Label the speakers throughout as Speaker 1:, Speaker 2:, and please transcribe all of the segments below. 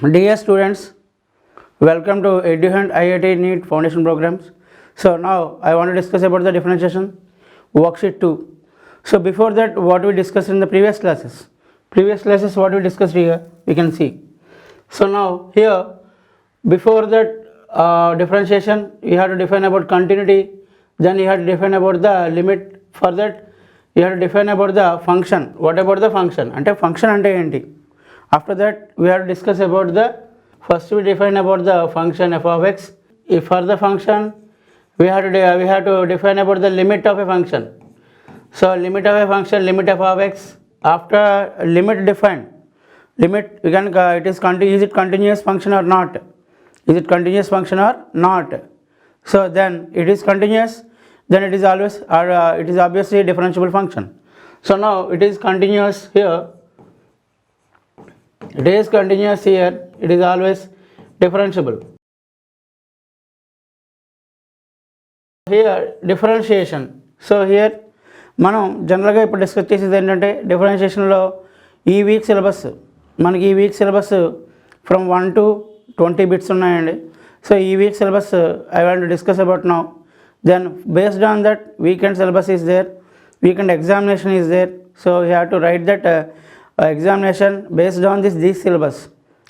Speaker 1: Dear students, welcome to EduHunt IIT NEET Foundation Programs. So now I want to discuss about the differentiation worksheet 2. So before that, what we discussed in the previous classes. What we discussed here, we can see. So now here, before that differentiation, you have to define about continuity. Then you have to define about the limit. For that, you have to define about the function. What about the function? Ante function ante enti? After that, we have to discuss about first we define about the function f of x. If for the function, we have to define about the limit of a function. So limit of a function, limit f of x. After limit defined, limit we can is it continuous function or not? Is it continuous function or not? So then it is continuous, then it is always it is obviously a differentiable function. So now it is continuous here. It is continuous here, it is always differentiable. Here differentiation. So here మనం జనరల్గా ఇప్పుడు discuss చేసేది ఏంటంటే డిఫరెన్షియేషన్లో ఈ week syllabus మనకి ఈ week syllabus from 1 to 20 bits ఉన్నాయండి. So ఈ week syllabus I want to discuss about now. Then based on that weekend syllabus is there, weekend examination is there. So you have to write that examination based on this syllabus.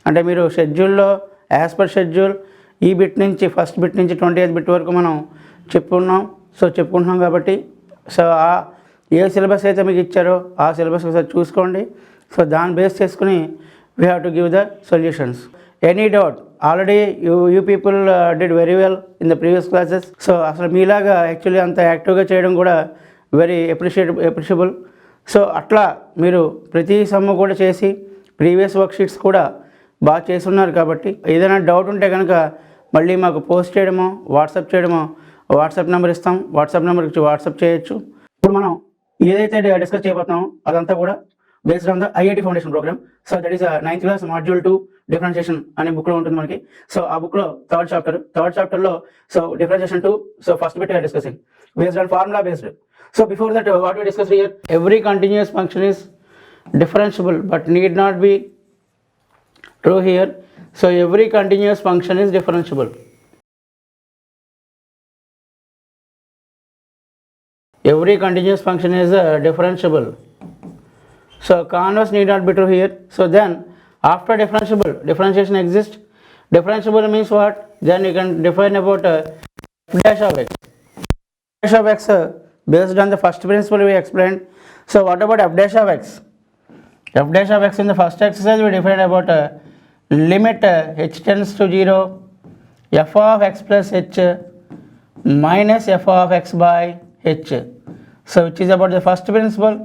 Speaker 1: అంటే మీరు షెడ్యూల్లో as per schedule ఈ bit నుంచి first bit నుంచి 28th bit వరకు మనం చెప్పుకుంటున్నాం కాబట్టి సో ఏ సిలబస్ అయితే మీకు ఇచ్చారో ఆ సిలబస్ ఒకసారి చూసుకోండి. సో దాన్ని బేస్ చేసుకుని we have to give the solutions. Any doubt already you people did very well in the previous classes. So అసలు మీలాగా యాక్చువల్లీ అంత యాక్టివ్గా చేయడం కూడా వెరీ అప్రిషియబుల్. సో అట్లా మీరు ప్రతి సమ్ము కూడా చేసి ప్రీవియస్ వర్క్షీట్స్ కూడా బాగా చేస్తున్నారు కాబట్టి ఏదైనా డౌట్ ఉంటే కనుక మళ్ళీ మాకు పోస్ట్ చేయడమో వాట్సాప్ నెంబర్ ఇస్తాం, వాట్సాప్ నెంబర్కి వాట్సాప్ చేయొచ్చు. ఇప్పుడు మనం ఏదైతే డిస్కస్ చేయబోతున్నామో అదంతా కూడా based on the IIT foundation programme. So that is 9th class module 2 differentiation అనే బుక్లో ఉంటుంది మనకి. సో ఆ బుక్లో థర్డ్ చాప్టర్లో so differentiation 2. So first bit discussing based on formula based. So before that, what we discussed here, every continuous function is differentiable but need not be true here. So every continuous function is differentiable. Every continuous function is differentiable. So converse need not be true here. So then after differentiation exists. Differentiable means what? Then you can define about f dash of x. F dash of x based on the first principle we explained. So what about f dash of x? F dash of x in the first exercise we defined about limit h tends to 0 f of x plus h minus f of x by h. So which is about the first principle.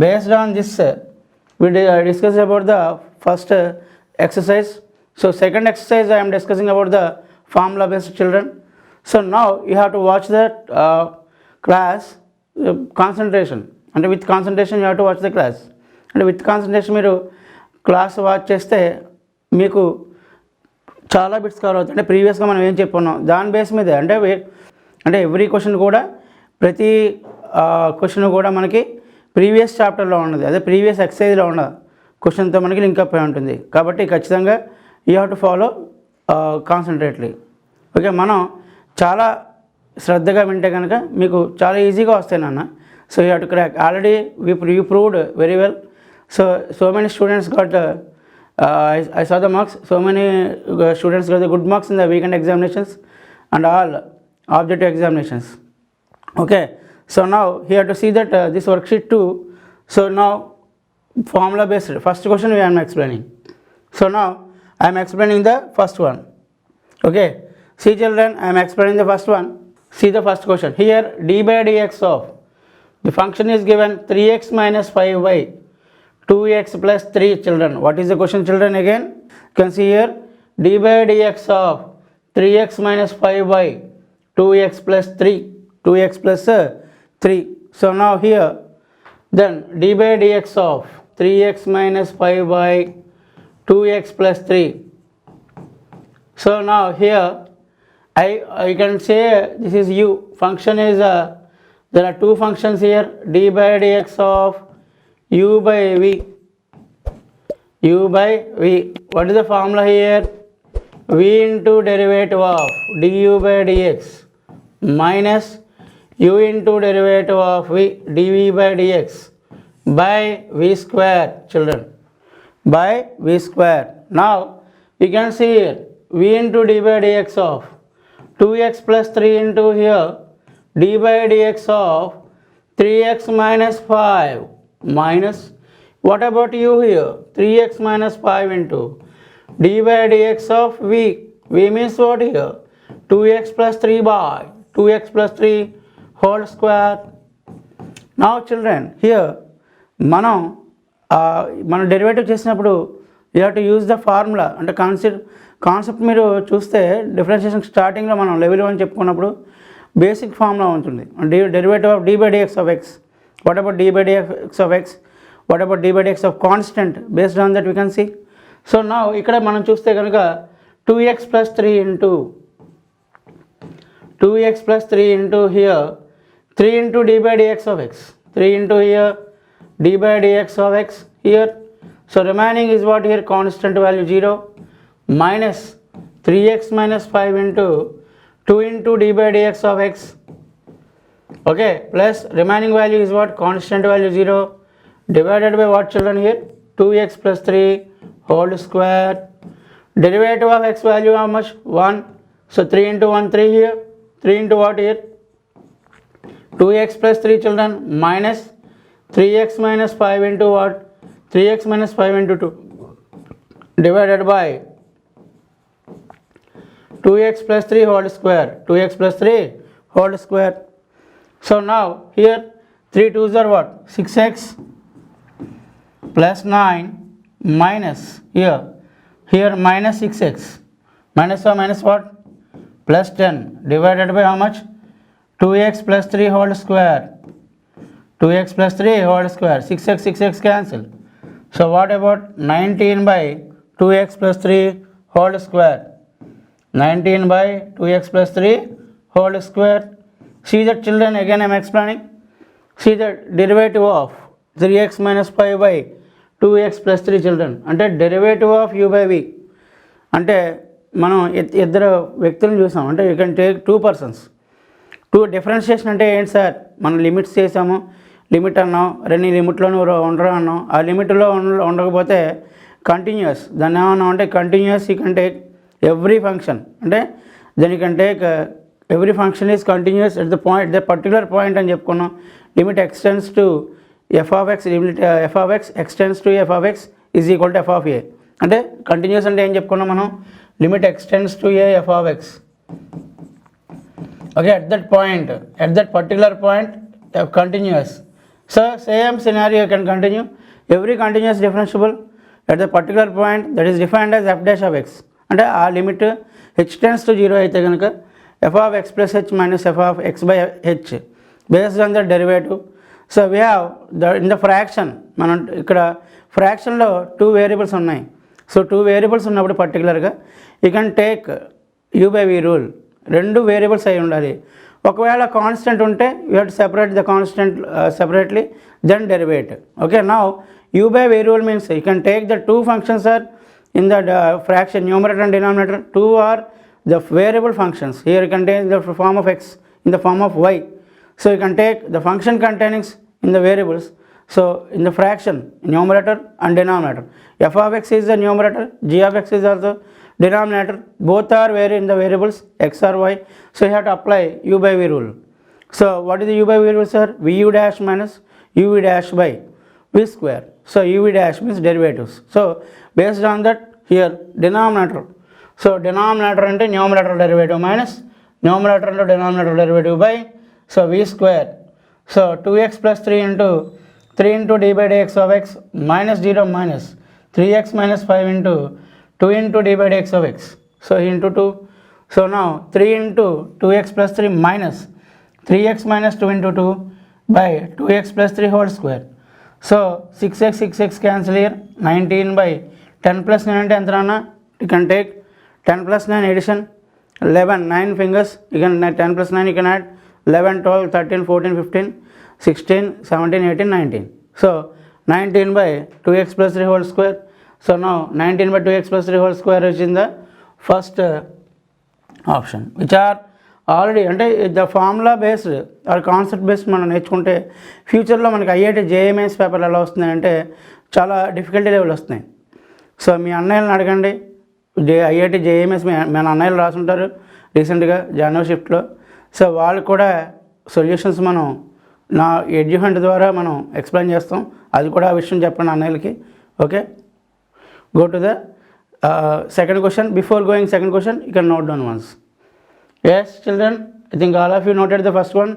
Speaker 1: Based on this we discussed about the first exercise. So second exercise I am discussing about the formula based children. So now you have to watch that class concentration, అంటే with concentration you have to watch the class. అంటే with concentration మీరు class watch చేస్తే మీకు చాలా bits cover అవుతాయి. అంటే ప్రీవియస్గా మనం ఏం చెప్పుకున్నాం దాని బేస్ మీదే అంటే ఎవ్రీ క్వశ్చన్ కూడా ప్రతి క్వశ్చన్ కూడా మనకి ప్రీవియస్ చాప్టర్లో ఉన్నది, అదే ప్రీవియస్ ఎక్సర్సైజ్లో ఉన్న క్వశ్చన్తో మనకి లింకప్ అయి ఉంటుంది. కాబట్టి ఖచ్చితంగా you have to follow concentratedly. Okay, మనం చాలా శ్రద్ధగా వింటే కనుక మీకు చాలా ఈజీగా వస్తాయి నాన్న. So you have to crack. Already you proved very well. So many students got I saw the marks. So many students got the good marks in the weekend examinations and all objective examinations. Okay, so now here to see that this worksheet 2. So now formula based first question I am explaining. So now I am explaining the first one. Okay, see children, I am explaining the first one. See the first question. Here d by dx of the function is given 3x minus 5y 2x plus 3. Children, what is the question children again? You can see here d by dx of 3x minus 5y 2x plus 3. 2x plus 3. So now here then d by dx of 3x minus 5y 2x plus 3. So now here I can say this is u. Function is there are two functions here, d by dx of u by v. u by v. What is the formula here? V into derivative of du by dx minus u into derivative of v dv by dx by v square, children, by v square. Now you can see here v into d by dx of 2x plus 3 into here d by dx of 3x minus 5 minus, what about u here? 3x minus 5 into d by dx of v. V means what here? 2x plus 3 by 2x plus 3 whole square. Now children, here మనం derivative చేసినప్పుడు you have to use the formula. అంటే concept మీరు చూస్తే differentiation స్టార్టింగ్లో మనం level 1 చెప్పుకున్నప్పుడు basic formula ఉంటుంది. Derivative of d by dx of x. What about d by dx of x? What about d by dx of constant? Based on that we can see. So now ఇక్కడ మనం చూస్తే కనుక 2x plus 3 into 2x plus 3 into here 3 into d by dx of x. 3 into here d by dx of x here. So remaining is what here? Constant value 0 minus 3x minus 5 into 2 into d by dx of x. Okay, plus remaining value is what? Constant value 0 divided by what, children, here? 2x plus 3 whole square. Derivative of x value how much? 1. So 3 into 1 3 here. 3 into what here? 2x plus 3, children, minus 3x minus 5 into what? 3x minus 5 into 2 divided by 2x plus 3 whole square. 2x plus 3 whole square. So now here 3 2s are what? 6x plus 9 minus here minus 6x minus or minus what? Plus 10 divided by how much? 2x plus 3 whole square. 2x plus 3 whole square. 6x cancel. So what about 19 by 2x plus 3 whole square? 19 by 2x plus 3 whole square. See that, children, again I am explaining. See the derivative of 3x minus 5 by 2x plus 3, children. అంటే derivative of u by v. అంటే మనం ఇద్దరు వ్యక్తులను చూసాం. అంటే you can take 2 persons. 2 differentiation అంటే ఏంటి sir? మనం లిమిట్స్ చేసాము, లిమిట్ అన్నాం, రెండు లిమిట్లోనూ ఉండరు అన్నాం. ఆ లిమిట్లో ఉండకపోతే కంటిన్యూస్, దాన్ని ఏమన్నా అంటే continuous you can take every function. అంటే దాని can take every function is continuous at the point, the particular point అని చెప్పుకున్నాం. Limit x tends to f of x, limit f of x x tends to f of x is equal to f of a. అంటే continuous అంటే ఏం చెప్పుకున్నాం మనం? Limit x tends to a f of x. Okay, at that point, at that particular point, continuous. So same scenario can continue. Every continuous differentiable at the particular point that is defined as f dash of x. And our limit h tends to 0 అయితే కనుక f of x plus h minus f of x by h based on the derivative. So we have in the fraction, మనం ఇక్కడ ఫ్రాక్షన్లో 2 variables ఉన్నాయి. So 2 variables ఉన్నప్పుడు పర్టికులర్గా you can take u by v rule. 2 variables అయి ఉండాలి. ఒకవేళ constant ఉంటే you have to separate the constant separately then derivate. Okay, now u by v rule means you can take the 2 functions are in the fraction numerator and denominator. 2 are the variable functions. Here you can take the form of x in the form of y. So you can take the function containing in the variables. So in the fraction, numerator and denominator, f of x is the numerator, g of x is also denominator. Both are in the variables x or y. So you have to apply u by v rule. So what is the u by v rule, sir? vu dash minus uv dash by v square. So uv dash means derivatives. So based on that, here denominator. So denominator into numerator derivative minus numerator into denominator derivative by, so v square. So 2x plus 3 into d by dx of x minus 0 minus 3x minus 5 into 2 into d by dx of x. So into 2. So now 3 into 2x plus 3 minus 3x minus 2 into 2 by 2x plus 3 whole square. So 6x cancel here. 19 by 10 plus 9 అంటే ఎంత రానా? You can take 10 plus 9 addition 11, 9 fingers. You can 10 plus 9 you can add 11, 12, 13, 14, 15, 16, 17, 18, 19. So 19 by 2x plus 3 whole square. So now 19 by 2x plus 3 whole square is in the first option, which are already అంటే the formula based or concept based మనం నేర్చుకుంటే ఫ్యూచర్లో మనకి IIT JMS పేపర్లు ఎలా వస్తున్నాయంటే చాలా difficulty level వస్తున్నాయి. సో మీ అన్నయ్యలను అడగండి, ఐఐటి జేఎంఎస్ మన అన్నయ్యలు రాసుంటారు రీసెంట్గా జనవరి షిఫ్ట్లో. సో వాళ్ళు కూడా సొల్యూషన్స్ మనం నా ఎడ్యుహంట్ ద్వారా మనం ఎక్స్ప్లెయిన్ చేస్తాం. అది కూడా ఆ విషయం చెప్పండి అన్నయ్యలకి. Okay, go to the second question. Before going second question, you can note down once. Yes children, I think all of you noted the first one.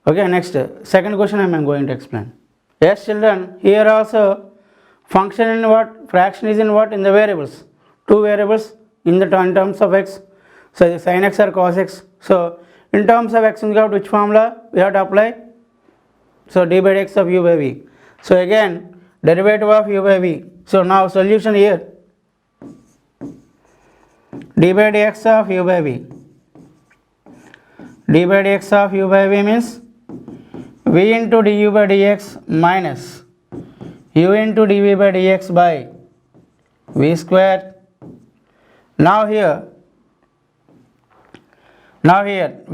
Speaker 1: Okay, next second question I am going to explain. Yes children, here also function in what, fraction is in what, in the variables, two variables in terms of x. So the sin x or cos x. So in terms of x, we have which formula we have to apply? So d by dx of u by v. So again derivative of u by v. So now solution here, d by dx of u by v. d by dx of u by v means v into du by dx minus u into dv by dx by v square. Now here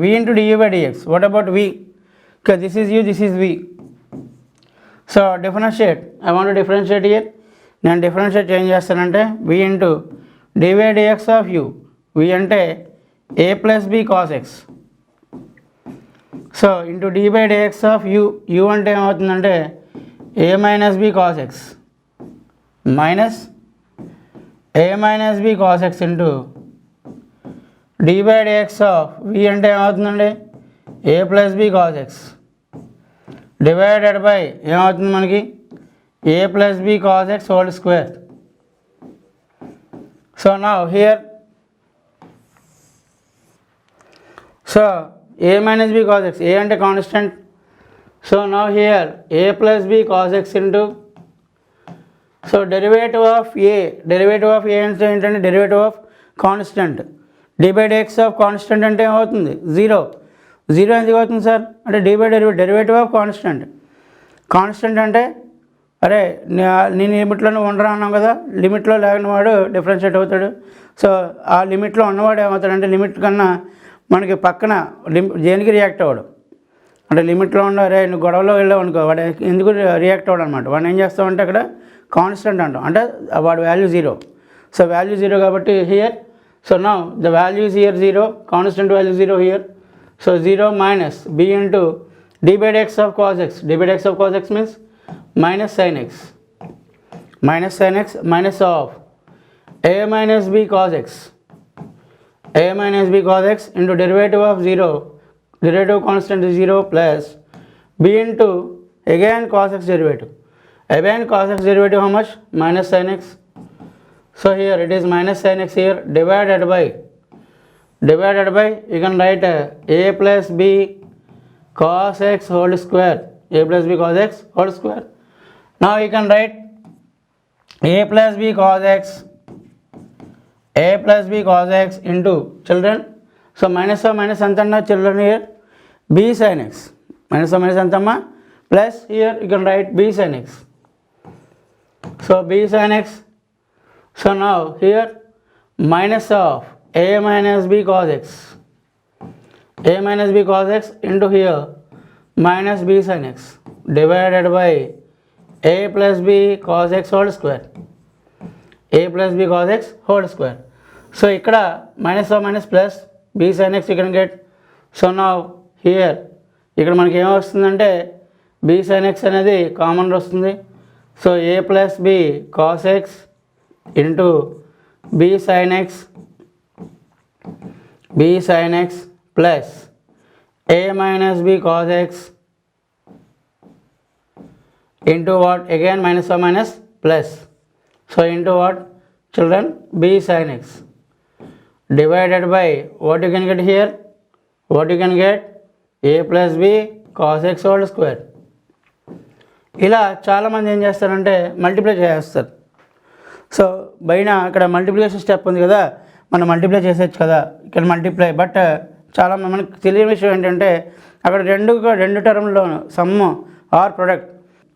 Speaker 1: v into du by dx. What about v? Because this is u, this is v. So differentiate. I want to differentiate here. నేను differentiate change చేస్తానంటే v into dy dx of u. v అంటే a plus b cos x. So into d by dx of u. U అంటే ఏమవుతుందంటే a minus b cos x minus a minus b cos x into d by dx of v అంటే ఏమవుతుందండి a plus b cos x divided by ఏమవుతుంది మనకి a plus b cos x whole square. So now here, so a minus b cos x, a ante constant. So now here a plus b cos x into, so derivative of a అంటే ఏంటంటే derivative of constant. d by dx of constant అంటే ఏమవుతుంది zero. Zero ఎందుకు అవుతుంది sir అంటే d by derivative of constant అంటే అరే నేను లిమిట్లోనే ఉండరా అన్నాం కదా, లిమిట్లో లేని వాడు డిఫరెన్షియేట్ అవుతాడు. సో ఆ లిమిట్లో ఉన్నవాడు ఏమవుతాడంటే లిమిట్ కన్నా మనకి పక్కన దేనికి రియాక్ట్ అవ్వడు. అంటే లిమిట్లో ఉన్న అరే నువ్వు గొడవలో వెళ్ళావు అనుకో, వాడు ఎందుకు రియాక్ట్ అవ్వడు అనమాట. వాడు ఏం చేస్తామంటే అక్కడ కాన్స్టెంట్ అంటాం, అంటే వాడు value zero. So value zero కాబట్టి here, so now the value is here zero, constant value zero here. So zero minus b into d by dx of cos x. d by dx of cos x means minus sin x minus of a minus b cos x into derivative of 0, derivative constant is 0 plus b into again cos x derivative. Again cos x derivative how much? Minus sin x. So here it is minus sin x here divided by you can write a plus b cos x whole square. a plus b cos x whole square. Now you can write a plus b cos x into children. So minus of minus antama children here b sin x. Minus of minus antama plus here you can write b sin x. So b sin x. So now here minus of a minus b cos x. a minus b cos x into here minus b sin x divided by a plus b cos x whole square. a plus b cos x whole square. So ikkada minus of minus plus b sin x you can get. So now here ikkada manaki em vastundante b sin x anedi common vastundi. So a plus b cos x into b sin x plus a minus b cos x into what? Again minus or minus plus. So into what children? B sin x divided by what you can get here? What you can get? A plus b cos x whole square. ఇలా చాలామంది ఏం చేస్తారంటే multiply చేస్తారు. So బయట అక్కడ multiplication step ఉంది కదా, మనం మల్టిప్లై చేసేయచ్చు కదా ఇక్కడ మల్టిప్లై. బట్ చాలా మనకు తెలియని విషయం ఏంటంటే అక్కడ రెండు టర్మ్లోను సమ్ ఆర్ ప్రొడక్ట్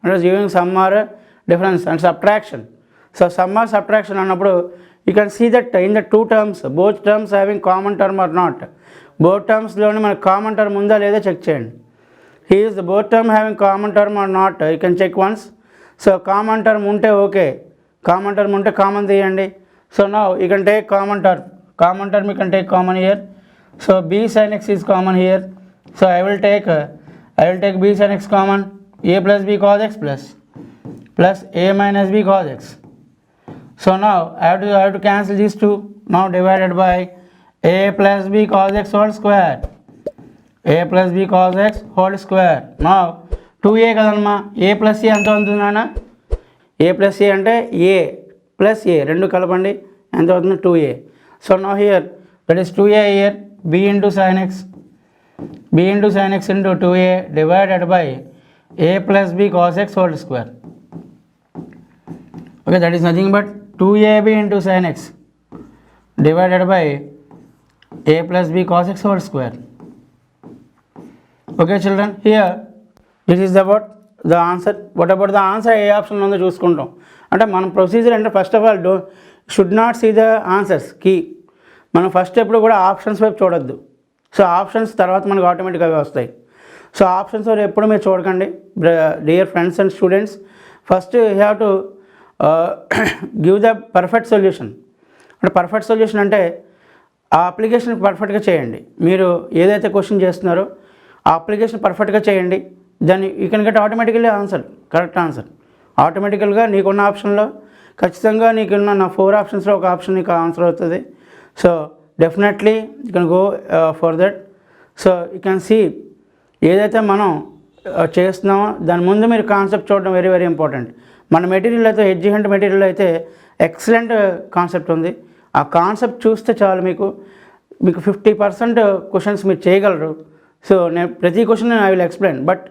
Speaker 1: అంటే giving sum or difference and subtraction. So sum or subtraction అన్నప్పుడు you can see that in the two terms both terms having common term or not. Both టర్మ్స్లోని మనకు కామన్ టర్మ్ ఉందా లేదా check చేయండి. He is the both term having common term or not, you can check once. So common term ఉంటే okay, common term ఉంటే common తీయండి. So now you can take common term you can take common here. So b sin x is common here. So I will take b sin x common. A plus b cos x plus a minus b cos x. So now I have to cancel these two. Now divided by a plus b cos x whole square. A plus b cos x whole square. Now 2a కదమ్మా, a plus a ఎంత అవుతుంది నాన్న? a plus a అంటే a plus a రెండు కలపండి, ఎంత అవుతుంది? 2a. So now here that is 2a here, b into sin x into 2a divided by a plus b cos x whole square. Okay, that is nothing but 2ab into sin x divided by a plus b cos x whole square. Okay children, here this is about the answer. What about the answer? ఏ option ఉందో చూసుకుంటాం. అంటే మన procedure అంటే first of all should not see the answers key. మనం first ఎప్పుడు కూడా options వైపు చూడొద్దు. సో ఆప్షన్స్ తర్వాత మనకు ఆటోమేటిక్గా వస్తాయి. సో ఆప్షన్స్ వైపు ఎప్పుడు మీరు చూడకండి dear friends and students. First you have to give the perfect solution. అంటే పర్ఫెక్ట్ సొల్యూషన్ అంటే ఆ అప్లికేషన్ పర్ఫెక్ట్గా చేయండి. మీరు ఏదైతే క్వశ్చన్ చేస్తున్నారో ఆ అప్లికేషన్ పర్ఫెక్ట్గా చేయండి. దాన్ని you can get automatically answer, correct answer. ఆటోమేటికల్గా నీకున్న ఆప్షన్లో ఖచ్చితంగా నీకున్న నా 4 ఆప్షన్స్లో ఒక ఆప్షన్ నీకు ఆన్సర్ అవుతుంది. So definitely you can go for that. So you can see ఏదైతే మనం చేస్తున్నామో దాని ముందు మీరు కాన్సెప్ట్ చూడడం వెరీ వెరీ ఇంపార్టెంట్. మన మెటీరియల్ అయితే హెడ్జిహెంట్ మెటీరియల్ అయితే ఎక్సలెంట్ కాన్సెప్ట్ ఉంది. ఆ కాన్సెప్ట్ చూస్తే చాలు మీకు 50% క్వశ్చన్స్ మీరు చేయగలరు. సో నేను ప్రతి question I will explain, but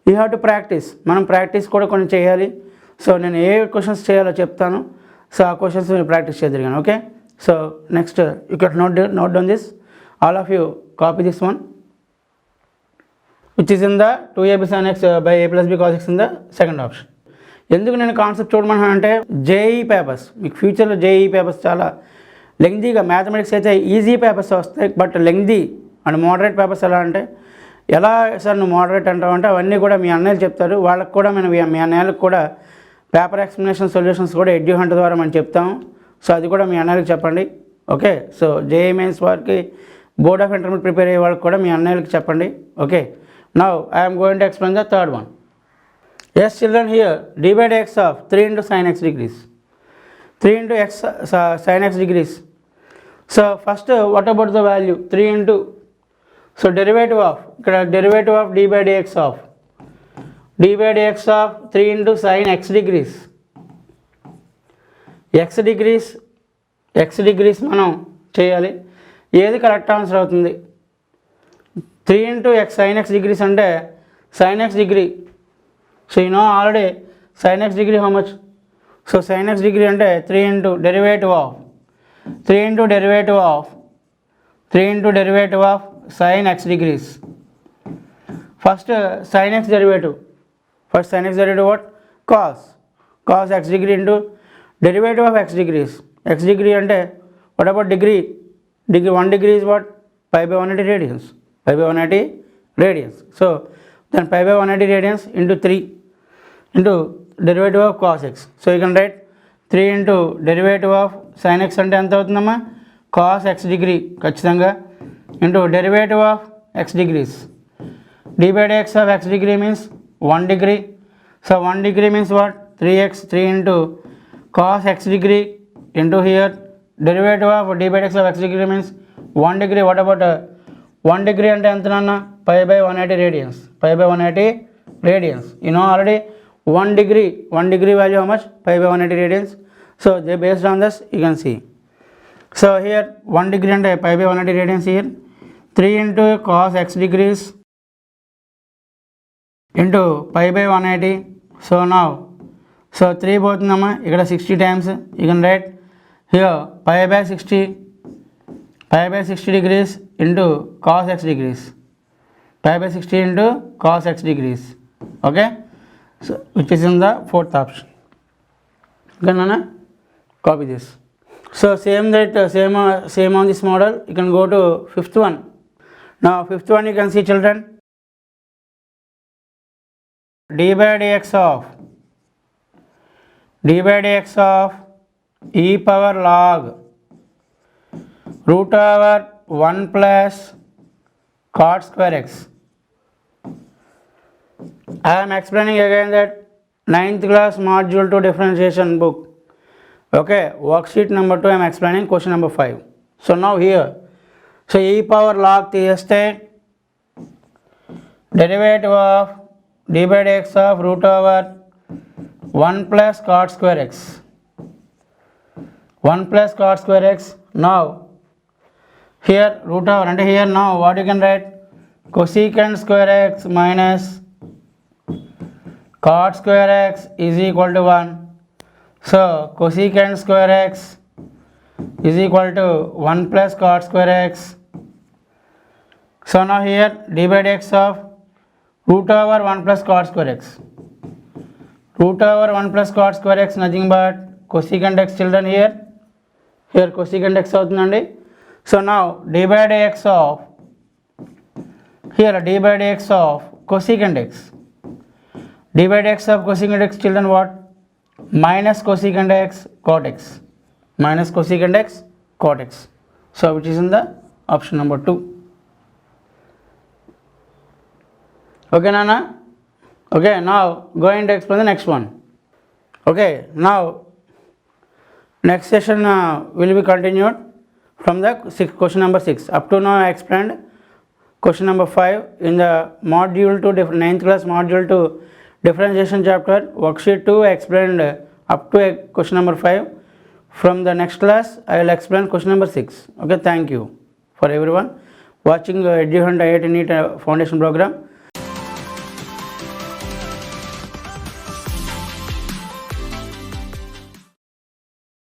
Speaker 1: you have to practice. మనం ప్రాక్టీస్ కూడా కొన్ని చేయాలి. సో నేను ఏ క్వశ్చన్స్ చేయాలో చెప్తాను. సో ఆ క్వశ్చన్స్ మీరు ప్రాక్టీస్ చేయగలిగాను. Okay, so next you can note down this. All of you copy this one which is in the 2ab sin x by a plus b cos x in the second option. ఎందుకు నేను concept చూడమన్నా అంటే JEE papers మీకు ఫ్యూచర్లో JEE papers చాలా లెంగ్దీగా, mathematics అయితే easy papers వస్తాయి, but lengthy and moderate papers ఎలా అంటే ఎలా సార్ నువ్వు మోడరేట్ అంటావు అంటే అవన్నీ కూడా మీ అన్నయ్యలు చెప్తారు. వాళ్ళకి కూడా మీ అన్నయ్యలకు కూడా పేపర్ ఎక్స్ప్లెనేషన్ సొల్యూషన్స్ కూడా ఎడ్యుహంట్ ద్వారా మనం చెప్తాము. సో అది కూడా మీ అన్నయ్యలకు చెప్పండి. ఓకే, సో జేఈ మెయిన్స్ వారికి బోర్డ్ ఆఫ్ ఇంటర్మీడియట్ ప్రిపేర్ అయ్యే వాళ్ళకి కూడా మీ అన్నయ్యలకు చెప్పండి. Okay, now I'm going to explain the third one. Yes children, here d by dx of 3 into sin x degrees. 3 into x sin x degrees. So first what about the value 3 into, so derivative of ఇక్కడ derivative of d by dx of 3 into sin x degrees. x degrees మనం చేయాలి. ఏది correct answer అవుతుంది? 3 into x sin x degrees అంటే sin x degree. So you know already sin x degree how much? So sin x degree అంటే 3 into derivative of sin x degrees. First sin x derivative. What? Cos x degree into derivative of x degrees. X degree అంటే what about degree? 1 degree is what? Pi by 180 radians. So then pi by 180 radians into 3 into derivative of cos x. So you can write 3 into derivative of sin x అంటే ఎంత అవుతుందమ్మా? cos x degree ఖచ్చితంగా into derivative of x degrees. d by dx of x degree means 1 degree. So 1 degree means what? 3x. 3 into cos x degree into here derivative of d by dx of x degree means 1 degree. What about 1 degree అంటే ఎంత నాన్న? pi by 180 radians. You know already 1 degree value how much? Pi by 180 radians. So they based on this you can see. So here 1 degree అంటే pi by 180 radians here. 3 into cos x degrees into pi by 180. So now 3 పోతుందమ్మా ఇక్కడ 60 times. You can write here pi by 60 degrees into cos x degrees. Pi by 60 into cos x degrees. Okay, so which is in the fourth option. Okay nana? copy this. So same on this model, you can go to fifth one. Now fifth one, you can see children, d by dx of e power log root over 1 plus cot square x. I am explaining again that 9th class module 2 differentiation book. Okay, worksheet number 2 I am explaining question number 5. So now here, so e power log తీస్తే derivative of d by dx of root over 1 plus cot square x. 1 plus cot square x. Now here root over, and here now what you can write, cosecant square x minus cot square x is equal to 1. So cosecant square x is equal to 1 plus cot square x. So now here d by dx of root over 1 plus cot square x. Root over 1 plus cot square x nothing but cosecant x children here. Here cosecant x అవుతుందండి. So now d by dx of, here d by dx of cosecant x. d by dx of cosecant x children what? Minus cosecant x cot x. Minus cosecant x cot x. So which is in the option number 2. Okay Nana? Okay, now going to explain the next one. Okay, now next session will be continued from the question number 6. Up to now I explained question number 5 in the module 2 9th class module 2 differentiation chapter worksheet 2. I explained up to question number 5. From the next class I will explain question number 6. Okay, thank you for everyone watching EduHunt IIT NEET foundation program.